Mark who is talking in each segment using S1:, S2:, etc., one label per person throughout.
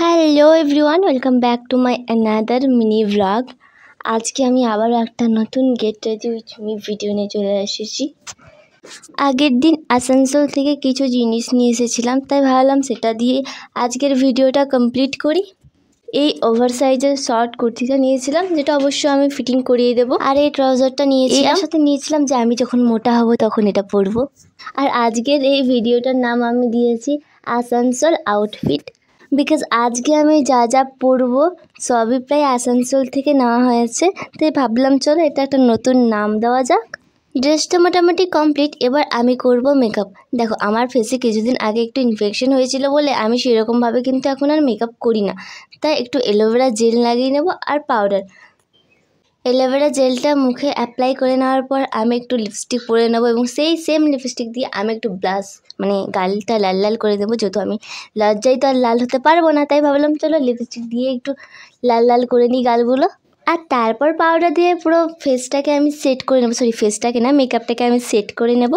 S1: Hello everyone, welcome back to my another mini blog. আজকে আমি আবারও একটা নতুন get ready with me video নিয়ে চলে এসেছি। আগের দিন আসানসোল থেকে কিছু জিনিস নিয়ে এসেছিলাম, তাই ভাবলাম সেটা দিয়ে আজকের ভিডিওটা কমপ্লিট করি। এই ওভার সাইজের শর্ট কুর্তিটা নিয়েছিলাম, যেটা অবশ্য আমি ফিটিং করিয়ে দেবো। আর এই ট্রাউজারটা নিয়েছিলাম, এর সাথে নিয়েছিলাম যে আমি যখন মোটা হব তখন এটা পরবো। আর আজকের এই ভিডিওটার নাম আমি দিয়েছি আসানসোল আউটফিট, বিকজ আজকে আমি যা যা পরবো সবই প্রায় আসানসোল থেকে নেওয়া হয়েছে, তাই ভাবলাম চলো এটা একটা নতুন নাম দেওয়া যাক। ড্রেসটা মোটামুটি কমপ্লিট, এবার আমি করব মেকআপ। দেখো, আমার ফেসে কিছুদিন আগে একটু ইনফেকশন হয়েছিল বলে আমি সেরকমভাবে কিন্তু এখন আর মেকআপ করি না, তাই একটু অ্যালোভেরা জেল লাগিয়ে নেব আর পাউডার। অ্যালোভেরা জেলটা মুখে অ্যাপ্লাই করে নেওয়ার পর আমি একটু লিপস্টিক পরে নেবো এবং সেই সেম লিপস্টিক দিয়ে আমি একটু ব্লাশ মানে গালটা লাল লাল করে দেবো। যেহেতু আমি লজ্জায় তো আর লাল হতে পারবো না, তাই ভাবলাম চলো লিপস্টিক দিয়ে একটু লাল লাল করে নিই গালগুলো। আর তারপর পাউডার দিয়ে পুরো ফেসটাকে আমি সেট করে নেবো, ফেসটাকে না, মেকআপটাকে আমি সেট করে নেব।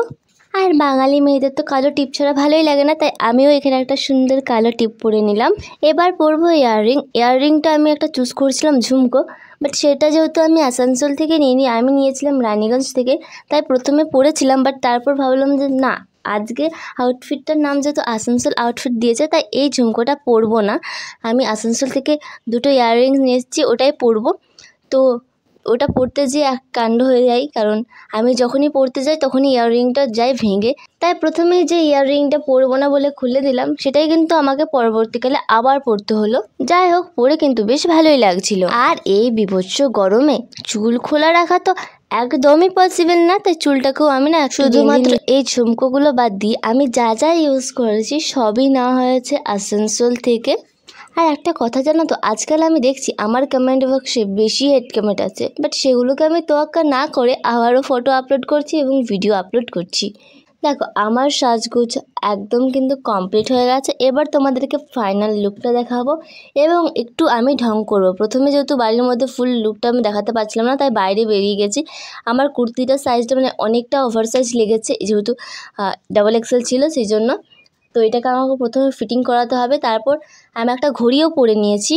S1: আর বাঙালি মেয়েদের তো কালো টিপ ছাড়া ভালোই লাগে না, তাই আমিও এখানে একটা সুন্দর কালো টিপ পরে নিলাম। এবার পরবো ইয়াররিং। ইয়াররিংটা আমি একটা চুজ করছিলাম ঝুমকো, বাট সেটা যেহেতু আমি আসানসোল থেকে নিইনি, আমি নিয়েছিলাম রানীগঞ্জ থেকে, তাই প্রথমে পরেছিলাম, বাট তারপর ভাবলাম যে না, আজকে আউটফিটটার নাম যেহেতু আসানসোল আউটফিট দিয়েছে, তাই এই ঝুমকোটা পরবো না। আমি আসানসোল থেকে দুটো ইয়াররিংস নিয়ে এসেছি, ওটাই পরবো। তো ওটা পরতে যেয়ে এক কাণ্ড হয়ে যায়, কারণ আমি যখনই পরতে যাই তখনই ইয়াররিংটা যায় ভেঙে। তাই প্রথমে যে ইয়াররিংটা পরবো না বলে খুলে দিলাম, সেটাই কিন্তু আমাকে পরবর্তীকালে আবার পরতে হলো। যাই হোক, পরে কিন্তু বেশ ভালোই লাগছিল। আর এই বীভৎস গরমে চুল খোলা রাখা তো একদমই পসিবল না, তাই চুলটাকেও আমি না শুধুমাত্র এই ঝুমকোগুলো বাদ দিয়ে আমি যা যা ইউজ করেছি সবই নেওয়া হয়েছে আসানসোল থেকে। আর একটা কথা জানো তো, আজকাল আমি দেখছি আমার কমেন্ট বক্সে বেশি হেড কমেন্ট আছে, বাট সেগুলোকে আমি তোয়াক্কা না করে আবারও ফটো আপলোড করছি এবং ভিডিও আপলোড করছি। দেখো, আমার সাজগোজ একদম কিন্তু কমপ্লিট হয়ে গেছে। এবার তোমাদেরকে ফাইনাল লুকটা দেখাবো এবং একটু আমি ঢং করবো। প্রথমে যেহেতু বাড়ির মধ্যে ফুল লুকটা আমি দেখাতে পারছিলাম না, তাই বাইরে বেরিয়ে গেছি। আমার কুর্তিটার সাইজটা মানে অনেকটা ওভার সাইজ লেগেছে, যেহেতু ডাবল এক্সেল ছিল সেই জন্য। তো এটাকে আমাকে প্রথমে ফিটিং করাতে হবে। তারপর আমি একটা ঘড়িও পরে নিয়েছি।